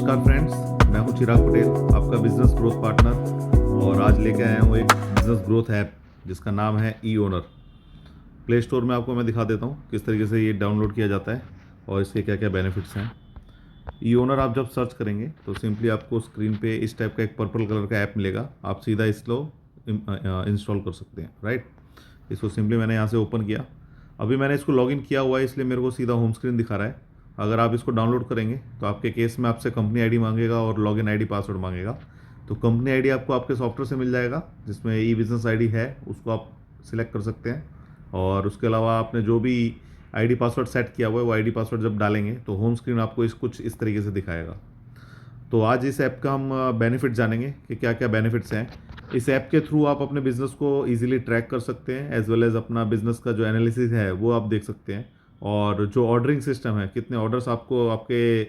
नमस्कार फ्रेंड्स, मैं हूं चिराग पटेल, आपका बिजनेस ग्रोथ पार्टनर। और आज लेके आया हूं एक बिजनेस ग्रोथ ऐप जिसका नाम है ई ओनर। प्ले स्टोर में आपको मैं दिखा देता हूं किस तरीके से ये डाउनलोड किया जाता है और इसके क्या क्या बेनिफिट्स हैं। ई ओनर आप जब सर्च करेंगे तो सिंपली आपको स्क्रीन पे इस टाइप का एक पर्पल कलर का ऐप मिलेगा। आप सीधा इसको इंस्टॉल कर सकते हैं, राइट। इसको सिंपली मैंने यहाँ से ओपन किया। अभी मैंने इसको लॉगिन किया हुआ है, इसलिए मेरे को सीधा होम स्क्रीन दिखा रहा है। अगर आप इसको डाउनलोड करेंगे तो आपके केस में आपसे कंपनी आईडी मांगेगा और लॉगिन आईडी पासवर्ड मांगेगा। तो कंपनी आईडी आपको आपके सॉफ्टवेयर से मिल जाएगा, जिसमें ई बिजनेस आईडी है उसको आप सिलेक्ट कर सकते हैं। और उसके अलावा आपने जो भी आईडी पासवर्ड सेट किया हुआ है वो आईडी पासवर्ड जब डालेंगे तो होम स्क्रीन आपको कुछ इस तरीके से दिखाएगा। तो आज इस ऐप का हम बेनिफिट जानेंगे कि क्या क्या बेनिफिट्स हैं। इस ऐप के थ्रू आप अपने बिजनेस को इजीली ट्रैक कर सकते हैं, एज वेल एज अपना बिजनेस का जो एनालिसिस है वो आप देख सकते हैं। और जो ऑर्डरिंग सिस्टम है, कितने ऑर्डर्स आपको आपके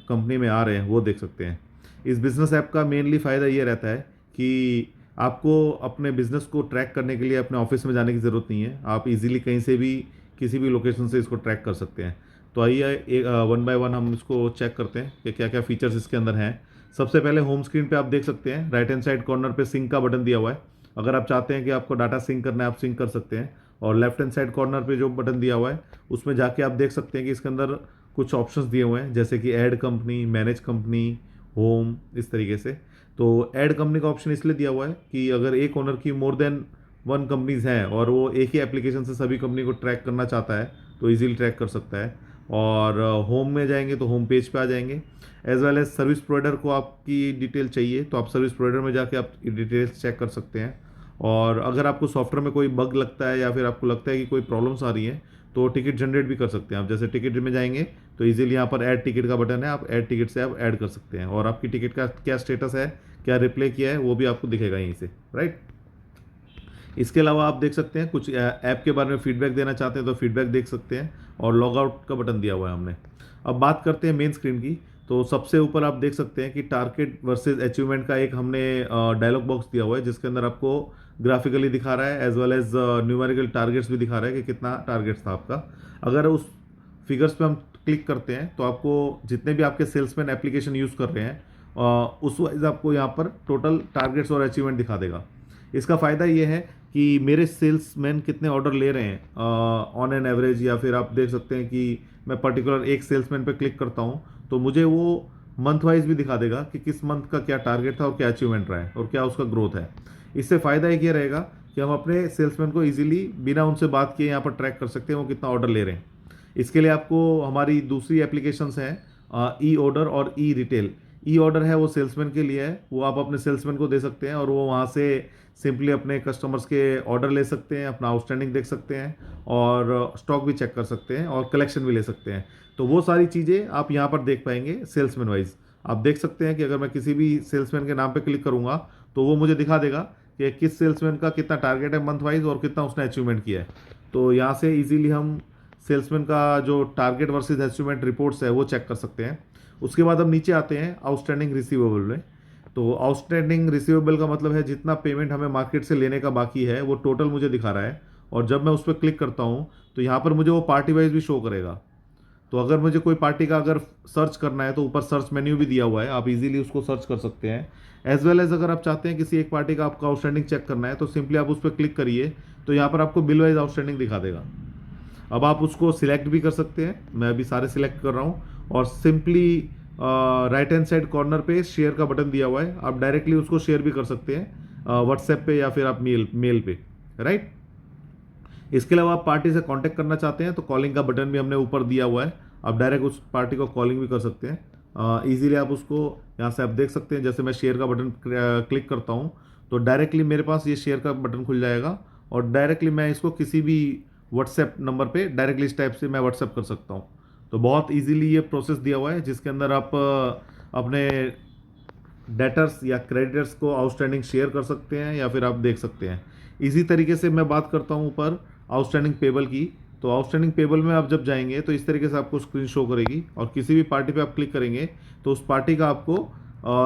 कंपनी में आ रहे हैं वो देख सकते हैं। इस बिज़नेस ऐप का मेनली फ़ायदा ये रहता है कि आपको अपने बिज़नेस को ट्रैक करने के लिए अपने ऑफिस में जाने की ज़रूरत नहीं है। आप इजीली कहीं से भी किसी भी लोकेशन से इसको ट्रैक कर सकते हैं। तो आइए एक वन बाय वन हम इसको चेक करते हैं कि क्या क्या फीचर्स इसके अंदर हैं। सबसे पहले होम स्क्रीन पे आप देख सकते हैं राइट हैंड साइड कॉर्नर पे सिंक का बटन दिया हुआ है। अगर आप चाहते हैं कि आपको डाटा सिंक करना है आप सिंक कर सकते हैं। और लेफ्ट हैंड साइड कॉर्नर पे जो बटन दिया हुआ है उसमें जाके आप देख सकते हैं कि इसके अंदर कुछ ऑप्शंस दिए हुए हैं, जैसे कि add company, manage company, home, इस तरीके से। तो ऐड कंपनी का ऑप्शन इसलिए दिया हुआ है कि अगर एक ओनर की मोर देन वन कंपनीज हैं और वो एक ही एप्लीकेशन से सभी कंपनी को ट्रैक करना चाहता है तो इजीली ट्रैक कर सकता है। और होम में जाएंगे तो होम पेज पे आ जाएंगे। As well as service provider को आपकी डिटेल चाहिए तो आप सर्विस प्रोवाइडर में जाके आप डिटेल्स चेक कर सकते हैं। और अगर आपको सॉफ्टवेयर में कोई बग लगता है या फिर आपको लगता है कि कोई प्रॉब्लम्स आ रही हैं तो टिकट जनरेट भी कर सकते हैं आप। जैसे टिकट में जाएंगे तो इजीली यहाँ पर ऐड टिकट का बटन है, आप ऐड टिकट से आप ऐड कर सकते हैं और आपकी टिकट का क्या स्टेटस है, क्या रिप्ले किया है वो भी आपको दिखेगा यहीं से, राइट। इसके अलावा आप देख सकते हैं कुछ ऐप के बारे में फीडबैक देना चाहते हैं तो फीडबैक देख सकते हैं। और लॉग आउट का बटन दिया हुआ है हमने। अब बात करते हैं मेन स्क्रीन की। तो सबसे ऊपर आप देख सकते हैं कि टारगेट वर्सेस अचीवमेंट का एक हमने डायलॉग बॉक्स दिया हुआ है, जिसके अंदर आपको ग्राफिकली दिखा रहा है as well as numerical targets भी दिखा रहा है कि कितना टारगेट्स था आपका। अगर उस फिगर्स पे हम क्लिक करते हैं तो आपको जितने भी आपके सेल्समैन एप्लीकेशन यूज़ कर रहे हैं उस वाइज आपको यहाँ पर टोटल टारगेट्स और अचीवमेंट दिखा देगा। इसका फ़ायदा ये है कि मेरे सेल्समैन कितने ऑर्डर ले रहे हैं ऑन एन एवरेज, या फिर आप देख सकते हैं कि मैं पर्टिकुलर एक सेल्समैन पे क्लिक करता हूँ तो मुझे वो मंथ वाइज भी दिखा देगा कि किस मंथ का क्या टारगेट था और क्या अचीवमेंट रहा है और क्या उसका ग्रोथ है। इससे फ़ायदा एक ये रहेगा कि हम अपने सेल्समैन को इजीली बिना उनसे बात किए यहाँ पर ट्रैक कर सकते हैं वो कितना ऑर्डर ले रहे हैं। इसके लिए आपको हमारी दूसरी एप्लीकेशंस हैं ई ऑर्डर और ई रिटेल। ई ऑर्डर है वो सेल्समैन के लिए है, वो आप अपने सेल्समैन को दे सकते हैं और वो वहाँ से सिंपली अपने कस्टमर्स के ऑर्डर ले सकते हैं, अपना आउटस्टैंडिंग देख सकते हैं और स्टॉक भी चेक कर सकते हैं और कलेक्शन भी ले सकते हैं। तो वो सारी चीज़ें आप यहाँ पर देख पाएंगे सेल्समैन वाइज। आप देख सकते हैं कि अगर मैं किसी भी सेल्समैन के नाम पे क्लिक करूँगा तो वो मुझे दिखा देगा कि किस सेल्समैन का कितना टारगेट है मंथ वाइज और कितना उसने अचीवमेंट किया है। तो यहाँ से ईजिली हम सेल्समैन का जो टारगेट वर्सेज अचीवमेंट रिपोर्ट्स है वो चेक कर सकते हैं। उसके बाद हम नीचे आते हैं आउटस्टैंडिंग रिसीवेबल में। तो आउटस्टैंडिंग रिसीवेबल का मतलब है जितना पेमेंट हमें मार्केट से लेने का बाकी है वो टोटल मुझे दिखा रहा है। और जब मैं उस पर क्लिक करता हूँ तो यहाँ पर मुझे वो पार्टी वाइज भी शो करेगा। तो अगर मुझे कोई पार्टी का अगर सर्च करना है तो ऊपर सर्च मेन्यू भी दिया हुआ है, आप इजीली उसको सर्च कर सकते हैं। एज वेल एज अगर आप चाहते हैं किसी एक पार्टी का आपका आउटस्टैंडिंग चेक करना है तो सिंपली आप उस पर क्लिक करिए तो यहाँ पर आपको बिल वाइज आउटस्टैंडिंग दिखा देगा। अब आप उसको सिलेक्ट भी कर सकते हैं, मैं अभी सारे सिलेक्ट कर रहा हूँ। और simply write hand side corner पे शेयर का बटन दिया हुआ है, आप डायरेक्टली उसको शेयर भी कर सकते हैं व्हाट्सएप पे या फिर आप मेल पे, राइट। इसके अलावा आप पार्टी से कांटेक्ट करना चाहते हैं तो कॉलिंग का बटन भी हमने ऊपर दिया हुआ है, आप डायरेक्ट उस पार्टी को कॉलिंग भी कर सकते हैं इजीली। आप उसको यहाँ से आप देख सकते हैं, जैसे मैं शेयर का बटन क्लिक करता हूँ तो डायरेक्टली मेरे पास ये शेयर का बटन खुल जाएगा और डायरेक्टली मैं इसको किसी भी व्हाट्सएप नंबर पे डायरेक्टली इस टाइप से मैं व्हाट्सएप कर सकता हूँ। तो बहुत इजीली ये प्रोसेस दिया हुआ है जिसके अंदर आप अपने डेटर्स या क्रेडिटर्स को आउटस्टैंडिंग शेयर कर सकते हैं या फिर आप देख सकते हैं। इसी तरीके से मैं बात करता हूँ ऊपर आउटस्टैंडिंग पेबल की। तो आउटस्टैंडिंग पेबल में आप जब जाएंगे तो इस तरीके से आपको स्क्रीन शो करेगी और किसी भी पार्टी पे आप क्लिक करेंगे तो उस पार्टी का आपको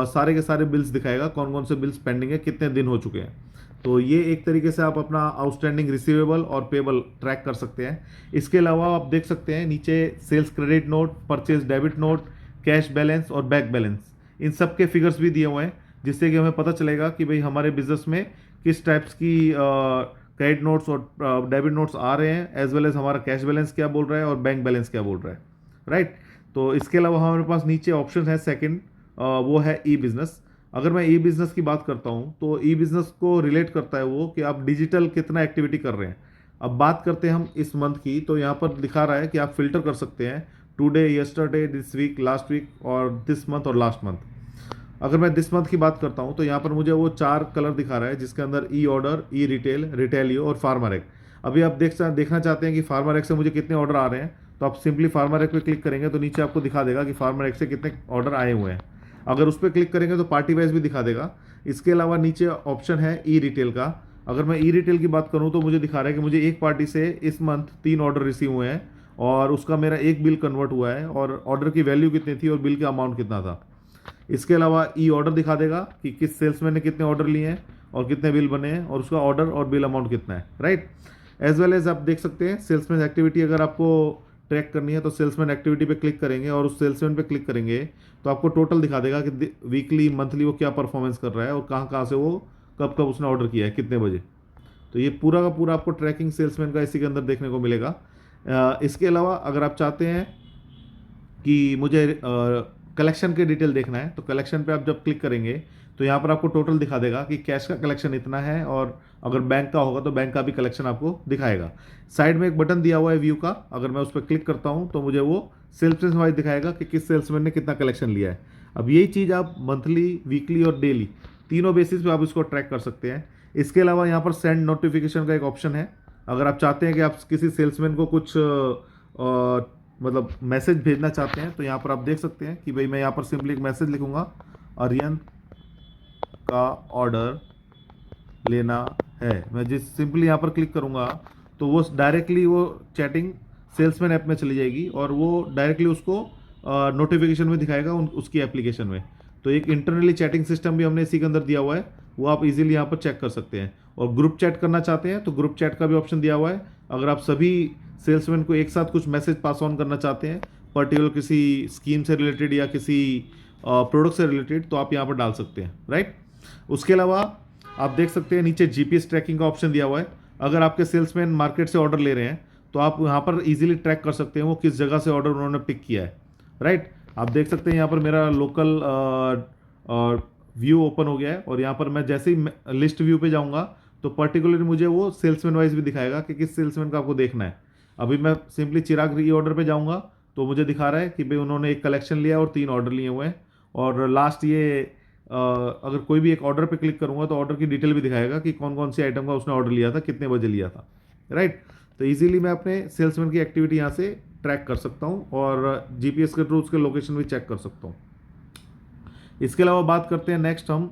सारे के सारे बिल्स दिखाएगा, कौन कौन से बिल्स पेंडिंग है, कितने दिन हो चुके हैं। तो ये एक तरीके से आप अपना आउटस्टैंडिंग रिसीवेबल और पेबल ट्रैक कर सकते हैं। इसके अलावा आप देख सकते हैं नीचे sales credit note, purchase debit note, cash balance और बैंक बैलेंस, इन सब के फिगर्स भी दिए हुए हैं, जिससे कि हमें पता चलेगा कि भाई हमारे बिजनेस में किस टाइप्स की क्रेडिट नोट्स और डेबिट नोट्स आ रहे हैं, एज वेल एज हमारा कैश बैलेंस क्या बोल रहा है और बैंक बैलेंस क्या बोल रहा है, राइट। तो इसके अलावा हमारे पास नीचे ऑप्शन है सेकंड, वो है ई बिजनेस। अगर मैं ई बिजनेस की बात करता हूँ तो ई बिजनेस को रिलेट करता है वो कि आप डिजिटल कितना एक्टिविटी कर रहे हैं। अब बात करते हैं हम इस मंथ की, तो यहाँ पर दिखा रहा है कि आप फिल्टर कर सकते हैं today, yesterday, this week, last week और दिस मंथ और लास्ट मंथ। अगर मैं दिस मंथ की बात करता हूँ तो यहाँ पर मुझे वो 4 कलर दिखा रहा है, जिसके अंदर ई ऑर्डर, ई रिटेल, रिटेलियो और फार्मर एक्ट। अभी आप देखना चाहते हैं कि फार्मर एक्ट से मुझे कितने ऑर्डर आ रहे हैं, तो आप सिंपली फार्मर एक्ट पे क्लिक करेंगे तो नीचे आपको दिखा देगा कि फार्मर एक्ट से कितने ऑर्डर आए हुए हैं। अगर उस पर क्लिक करेंगे तो पार्टी वाइज भी दिखा देगा। इसके अलावा नीचे ऑप्शन है ई रिटेल का। अगर मैं ई रिटेल की बात करूँ तो मुझे दिखा रहा है कि मुझे एक पार्टी से इस मंथ 3 ऑर्डर रिसीव हुए हैं और उसका मेरा एक बिल कन्वर्ट हुआ है और ऑर्डर की वैल्यू कितनी थी और बिल का अमाउंट कितना था। इसके अलावा ई ऑर्डर दिखा देगा कि किस सेल्समैन ने कितने ऑर्डर लिए हैं और कितने बिल बने हैं और उसका ऑर्डर और बिल अमाउंट कितना है, राइट। एज वेल एज आप देख सकते हैं सेल्समैन एक्टिविटी अगर आपको ट्रैक करनी है तो सेल्समैन एक्टिविटी पे क्लिक करेंगे और उस सेल्समैन पे क्लिक करेंगे तो आपको टोटल दिखा देगा कि वीकली, मंथली वो क्या परफॉर्मेंस कर रहा है और कहाँ कहाँ से वो कब कब उसने ऑर्डर किया है, कितने बजे। तो ये पूरा का पूरा आपको ट्रैकिंग सेल्समैन का इसी के अंदर देखने को मिलेगा। इसके अलावा अगर आप चाहते हैं कि मुझे कलेक्शन के डिटेल देखना है तो कलेक्शन पे आप जब क्लिक करेंगे तो यहाँ पर आपको टोटल दिखा देगा कि कैश का कलेक्शन इतना है और अगर बैंक का होगा तो बैंक का भी कलेक्शन आपको दिखाएगा। साइड में एक बटन दिया हुआ है व्यू का, अगर मैं उस पर क्लिक करता हूँ तो मुझे वो सेल्समैन वाइज दिखाएगा कि किस सेल्समैन ने कितना कलेक्शन लिया है। अब यही चीज़ आप मंथली, वीकली और डेली तीनों बेसिस पे आप इसको ट्रैक कर सकते हैं। इसके अलावा यहाँ पर सेंड नोटिफिकेशन का एक ऑप्शन है। अगर आप चाहते हैं कि आप किसी सेल्समैन को कुछ मतलब मैसेज भेजना चाहते हैं तो यहाँ पर आप देख सकते हैं कि भाई मैं यहाँ पर सिंपली एक मैसेज लिखूंगा, आर्यन का ऑर्डर लेना है। मैं जिस सिंपली यहाँ पर क्लिक करूँगा तो वो डायरेक्टली वो चैटिंग सेल्समैन ऐप में चली जाएगी और वो डायरेक्टली उसको नोटिफिकेशन में दिखाएगा उसकी एप्लीकेशन में। तो एक इंटरनली चैटिंग सिस्टम भी हमने इसी के अंदर दिया हुआ है, वो आप इजीली यहाँ पर चेक कर सकते हैं। और ग्रुप चैट करना चाहते हैं तो ग्रुप चैट का भी ऑप्शन दिया हुआ है। अगर आप सभी सेल्समैन को एक साथ कुछ मैसेज पास ऑन करना चाहते हैं पर्टिकुलर किसी स्कीम से रिलेटेड या किसी प्रोडक्ट से रिलेटेड तो आप यहाँ पर डाल सकते हैं, राइट। उसके अलावा आप देख सकते हैं नीचे जीपीएस ट्रैकिंग का ऑप्शन दिया हुआ है। अगर आपके सेल्समैन मार्केट से ऑर्डर ले रहे हैं तो आप यहाँ पर इजीली ट्रैक कर सकते हैं वो किस जगह से ऑर्डर उन्होंने पिक किया है, राइट। आप देख सकते हैं यहाँ पर मेरा लोकल व्यू ओपन हो गया है और यहाँ पर मैं जैसे ही लिस्ट व्यू पे जाऊँगा तो पर्टिकुलरली मुझे वो सेल्समैन वाइज भी दिखाएगा कि किस सेल्समैन का आपको देखना है। अभी मैं सिंपली चिराग री ऑर्डर पे जाऊंगा तो मुझे दिखा रहा है कि भाई उन्होंने एक कलेक्शन लिया और 3 ऑर्डर लिए हुए हैं और लास्ट ये अगर कोई भी एक ऑर्डर पे क्लिक करूंगा तो ऑर्डर की डिटेल भी दिखाएगा कि कौन कौन सी आइटम का उसने ऑर्डर लिया था, कितने बजे लिया था, राइट। तो इजीली मैं अपने सेल्समैन की एक्टिविटी यहाँ से ट्रैक कर सकता हूँ और जीपीएस के थ्रू उसके लोकेशन भी चेक कर सकता हूँ। इसके अलावा बात करते हैं नेक्स्ट हम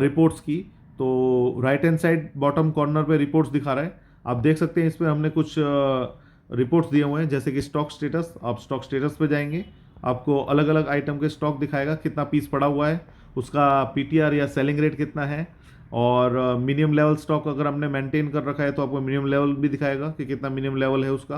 रिपोर्ट्स की। तो right hand side bottom corner पे रिपोर्ट्स दिखा रहा है, आप देख सकते हैं इसमें हमने कुछ रिपोर्ट्स दिए हुए हैं जैसे कि स्टॉक स्टेटस। आप स्टॉक स्टेटस पे जाएंगे, आपको अलग अलग आइटम के स्टॉक दिखाएगा, कितना पीस पड़ा हुआ है, उसका पीटीआर या सेलिंग रेट कितना है और मिनिमम लेवल स्टॉक अगर हमने मेंटेन कर रखा है तो आपको मिनिमम लेवल भी दिखाएगा कि कितना मिनिमम लेवल है उसका,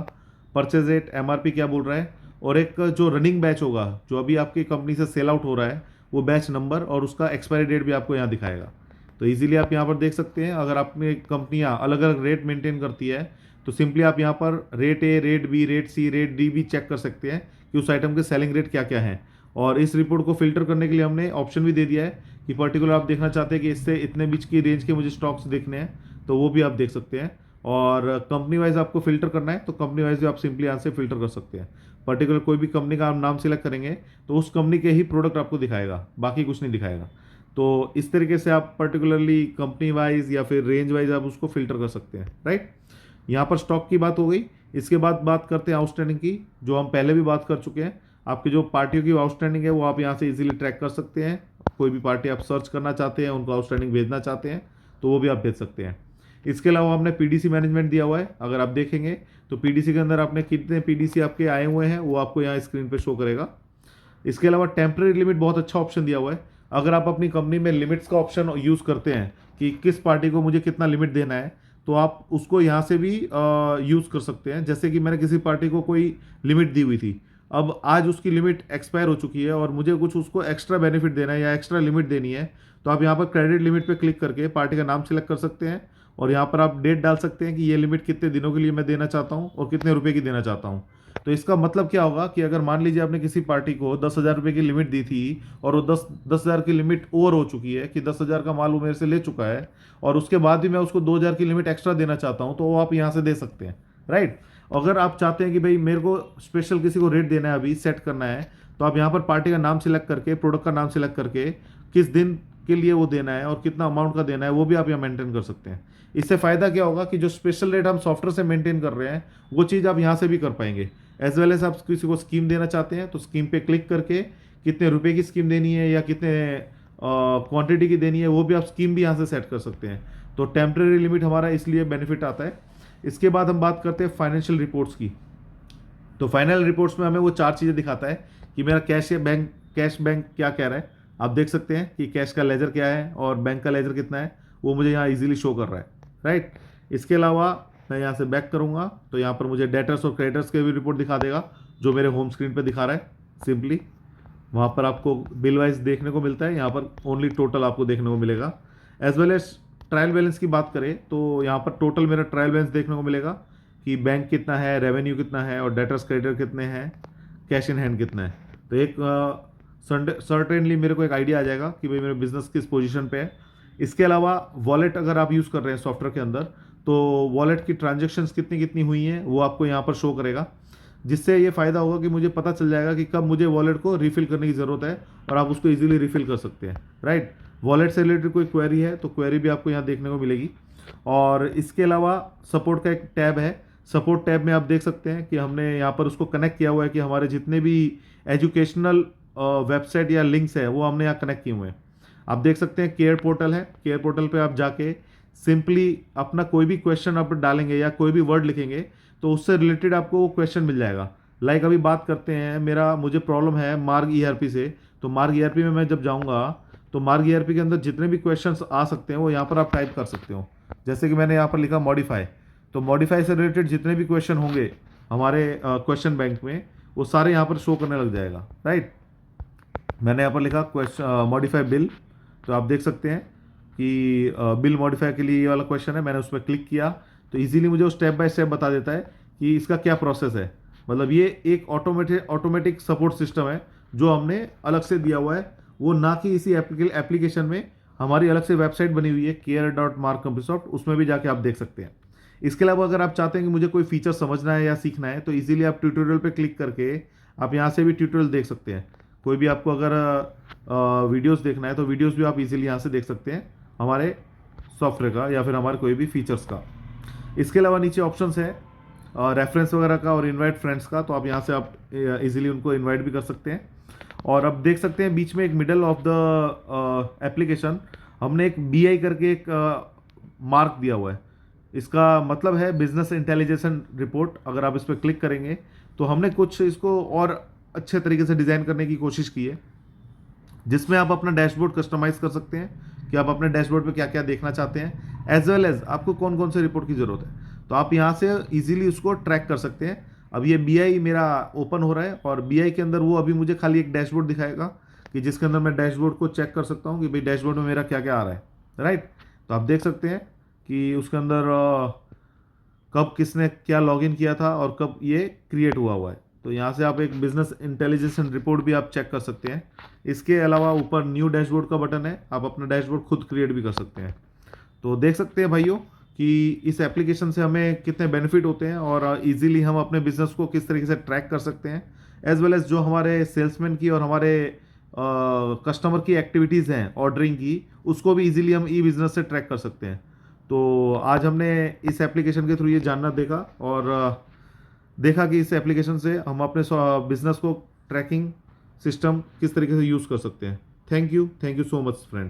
परचेज रेट, एमआरपी क्या बोल रहा है और एक जो रनिंग बैच होगा जो अभी आपकी कंपनी से सेल आउट हो रहा है वो बैच नंबर और उसका एक्सपायरी डेट भी आपको यहाँ दिखाएगा। तो इजीली आप यहाँ पर देख सकते हैं अगर आपने कंपनियाँ अलग अलग रेट मेंटेन करती है तो सिंपली आप यहाँ पर rate A, rate B, rate C, rate D भी चेक कर सकते हैं कि उस आइटम के सेलिंग रेट क्या क्या हैं। और इस रिपोर्ट को फिल्टर करने के लिए हमने ऑप्शन भी दे दिया है कि पर्टिकुलर आप देखना चाहते हैं कि इससे इतने बीच की रेंज के मुझे स्टॉक्स देखने हैं तो वो भी आप देख सकते हैं। और कंपनी वाइज आपको फिल्टर करना है तो कंपनी वाइज भी आप सिंपली यहाँ से फिल्टर कर सकते हैं। पर्टिकुलर कोई भी कंपनी का आप नाम सिलेक्ट करेंगे तो उस कंपनी के ही प्रोडक्ट आपको दिखाएगा, बाकी कुछ नहीं दिखाएगा। तो इस तरीके से आप पर्टिकुलरली कंपनी वाइज या फिर रेंज वाइज आप उसको फिल्टर कर सकते हैं, राइट। यहाँ पर स्टॉक की बात हो गई। इसके बाद बात करते हैं आउटस्टैंडिंग की, जो हम पहले भी बात कर चुके हैं। आपकी जो पार्टियों की आउटस्टैंडिंग है वो आप यहाँ से इजीली ट्रैक कर सकते हैं। कोई भी पार्टी आप सर्च करना चाहते हैं, उनको आउटस्टैंडिंग भेजना चाहते हैं तो वो भी आप भेज सकते हैं। इसके अलावा हमने पीडीसी मैनेजमेंट दिया हुआ है, अगर आप देखेंगे तो पीडीसी के अंदर आपने कितने पीडीसी आपके आए हुए हैं वो आपको यहाँ स्क्रीन पे शो करेगा। इसके अलावा टेम्परेरी लिमिट बहुत अच्छा ऑप्शन दिया हुआ है। अगर आप अपनी कंपनी में लिमिट्स का ऑप्शन यूज़ करते हैं कि किस पार्टी को मुझे कितना लिमिट देना है तो आप उसको यहाँ से भी यूज़ कर सकते हैं। जैसे कि मैंने किसी पार्टी को कोई लिमिट दी हुई थी, अब आज उसकी लिमिट एक्सपायर हो चुकी है और मुझे कुछ उसको एक्स्ट्रा बेनिफिट देना है या एक्स्ट्रा लिमिट देनी है, तो आप यहाँ पर क्रेडिट लिमिट पे क्लिक करके पार्टी का नाम सिलेक्ट कर सकते हैं और यहाँ पर आप डेट डाल सकते हैं कि ये लिमिट कितने दिनों के लिए मैं देना चाहता हूँ और कितने रुपए की देना चाहता हूँ। तो इसका मतलब क्या होगा कि अगर मान लीजिए आपने किसी पार्टी को 10,000 रुपये की लिमिट दी थी और वो 10,000 की लिमिट ओवर हो चुकी है कि 10,000 का माल वो मेरे से ले चुका है और उसके बाद भी मैं उसको 2,000 की लिमिट एक्स्ट्रा देना चाहता हूँ, तो वो आप यहाँ से दे सकते हैं, राइट। अगर आप चाहते हैं कि भाई मेरे को स्पेशल किसी को रेट देना है, अभी सेट करना है, तो आप यहाँ पर पार्टी का नाम सिलेक्ट करके, प्रोडक्ट का नाम सिलेक्ट करके, किस दिन के लिए वो देना है और कितना अमाउंट का देना है वो भी आप यहाँ मेंटेन कर सकते हैं। इससे फ़ायदा क्या होगा कि जो स्पेशल रेट हम सॉफ्टवेयर से मेंटेन कर रहे हैं वो चीज़ आप यहाँ से भी कर पाएंगे। एज वेल एज आप किसी को स्कीम देना चाहते हैं तो स्कीम पे क्लिक करके कितने रुपए की स्कीम देनी है या कितने क्वांटिटी की देनी है वो भी आप स्कीम भी यहाँ से सेट कर सकते हैं। तो टेम्प्रेरी लिमिट हमारा इसलिए बेनिफिट आता है। इसके बाद हम बात करते हैं फाइनेंशियल रिपोर्ट्स की। तो फाइनल रिपोर्ट्स में हमें वो 4 चीज़ें दिखाता है कि मेरा कैश बैंक क्या कह रहा है। आप देख सकते हैं कि कैश का लेजर क्या है और बैंक का लेजर कितना है, वो मुझे यहाँ इजीली शो कर रहा है, राइट। इसके अलावा मैं यहाँ से बैक करूँगा तो यहाँ पर मुझे डेटर्स और क्रेडिटर्स के भी रिपोर्ट दिखा देगा जो मेरे होम स्क्रीन पे दिखा रहा है सिंपली। वहाँ पर आपको बिल वाइज देखने को मिलता है, यहाँ पर ओनली टोटल आपको देखने को मिलेगा। As well as trial balance की बात करें तो यहाँ पर टोटल मेरा ट्रायल बैलेंस देखने को मिलेगा कि बैंक कितना है, रेवेन्यू कितना है और डेटर्स क्रेडिटर कितने हैं, कैश इन हैंड कितना है। तो एक सर्टेनली मेरे को एक आइडिया आ जाएगा कि भाई मेरा बिजनेस किस पोजीशन पे है। इसके अलावा वॉलेट अगर आप यूज़ कर रहे हैं सॉफ्टवेयर के अंदर तो वॉलेट की ट्रांजेक्शन्स कितनी कितनी हुई हैं वो आपको यहाँ पर शो करेगा, जिससे ये फ़ायदा होगा कि मुझे पता चल जाएगा कि कब मुझे वॉलेट को रिफ़िल करने की ज़रूरत है और आप उसको ईजिली रिफ़िल कर सकते हैं, राइट। वॉलेट से रिलेटेड कोई क्वेरी है तो क्वेरी भी आपको यहाँ देखने को मिलेगी। और इसके अलावा सपोर्ट का एक टैब है। सपोर्ट टैब में आप देख सकते हैं कि हमने यहाँ पर उसको कनेक्ट किया हुआ है कि हमारे जितने भी एजुकेशनल वेबसाइट या लिंक्स है वो हमने यहाँ कनेक्ट किए हुए हैं। आप देख सकते हैं केयर पोर्टल है, केयर पोर्टल पे आप जाके सिंपली अपना कोई भी क्वेश्चन आप डालेंगे या कोई भी वर्ड लिखेंगे तो उससे रिलेटेड आपको वो क्वेश्चन मिल जाएगा। लाइक अभी बात करते हैं मुझे प्रॉब्लम है मार्ग ईआरपी से, तो मार्ग ईआरपी में मैं जब जाऊँगा तो मार्ग ईआरपी के अंदर जितने भी क्वेश्चंस आ सकते हैं वो यहाँ पर आप टाइप कर सकते हो। जैसे कि मैंने यहाँ पर लिखा मॉडिफाई, तो मॉडिफाई से रिलेटेड जितने भी क्वेश्चन होंगे हमारे क्वेश्चन बैंक में वो सारे यहाँ पर शो करने लग जाएगा, राइट। मैंने यहाँ पर लिखा क्वेश्चन मॉडिफाई बिल, तो आप देख सकते हैं कि बिल मॉडिफाई के लिए ये वाला क्वेश्चन है। मैंने उस पर क्लिक किया तो इजीली मुझे वो स्टेप बाय स्टेप बता देता है कि इसका क्या प्रोसेस है। मतलब ये एक ऑटोमेटिक सपोर्ट सिस्टम है जो हमने अलग से दिया हुआ है, वो ना कि इसी एप्लीकेशन में हमारी अलग से वेबसाइट बनी हुई है care.markcompusoft, उसमें भी जाके आप देख सकते हैं। इसके अलावा अगर आप चाहते हैं कि मुझे कोई फीचर समझना है या सीखना है तो इजीली आप ट्यूटोरियल पे क्लिक करके आप यहाँ से भी ट्यूटोरियल देख सकते हैं। कोई भी आपको अगर वीडियोस देखना है तो वीडियोस भी आप इजीली यहाँ से देख सकते हैं हमारे सॉफ्टवेयर का या फिर हमारे कोई भी फीचर्स का। इसके अलावा नीचे ऑप्शंस है रेफरेंस वगैरह का और इनवाइट फ्रेंड्स का, तो आप यहाँ से आप इजीली उनको इनवाइट भी कर सकते हैं। और अब देख सकते हैं बीच में एक मिडल ऑफ द एप्लीकेशन हमने एक BI करके एक मार्क दिया हुआ है। इसका मतलब है बिजनेस इंटेलिजेंस रिपोर्ट। अगर आप इस पर क्लिक करेंगे तो हमने कुछ इसको और अच्छे तरीके से डिज़ाइन करने की कोशिश की है, जिसमें आप अपना डैशबोर्ड कस्टमाइज़ कर सकते हैं कि आप अपने डैशबोर्ड पे क्या क्या देखना चाहते हैं, एज वेल एज आपको कौन कौन से रिपोर्ट की ज़रूरत है। तो आप यहाँ से इजीली उसको ट्रैक कर सकते हैं। अब ये BI मेरा ओपन हो रहा है और BI के अंदर वो अभी मुझे खाली एक डैशबोर्ड दिखाएगा कि जिसके अंदर मैं डैशबोर्ड को चेक कर सकता हूँ कि भाई डैशबोर्ड में मेरा क्या क्या आ रहा है, राइट। तो आप देख सकते हैं कि उसके अंदर कब किसने क्या लॉगिन किया था और कब ये क्रिएट हुआ है। तो यहाँ से आप एक बिजनेस इंटेलिजेंस रिपोर्ट भी आप चेक कर सकते हैं। इसके अलावा ऊपर न्यू डैशबोर्ड का बटन है, आप अपना डैशबोर्ड खुद क्रिएट भी कर सकते हैं। तो देख सकते हैं भाइयों कि इस एप्लीकेशन से हमें कितने बेनिफिट होते हैं और इजीली हम अपने बिजनेस को किस तरीके से ट्रैक कर सकते हैं, एज वेल एज जो हमारे सेल्समैन की और हमारे कस्टमर की एक्टिविटीज़ हैं ऑर्डरिंग की, उसको भी इजीली हम बिजनेस से ट्रैक कर सकते हैं। तो आज हमने इस एप्लीकेशन के थ्रू ये जानना देखा और देखा कि इस एप्लीकेशन से हम अपने बिजनेस को ट्रैकिंग सिस्टम किस तरीके से यूज़ कर सकते हैं। Thank you so much friend.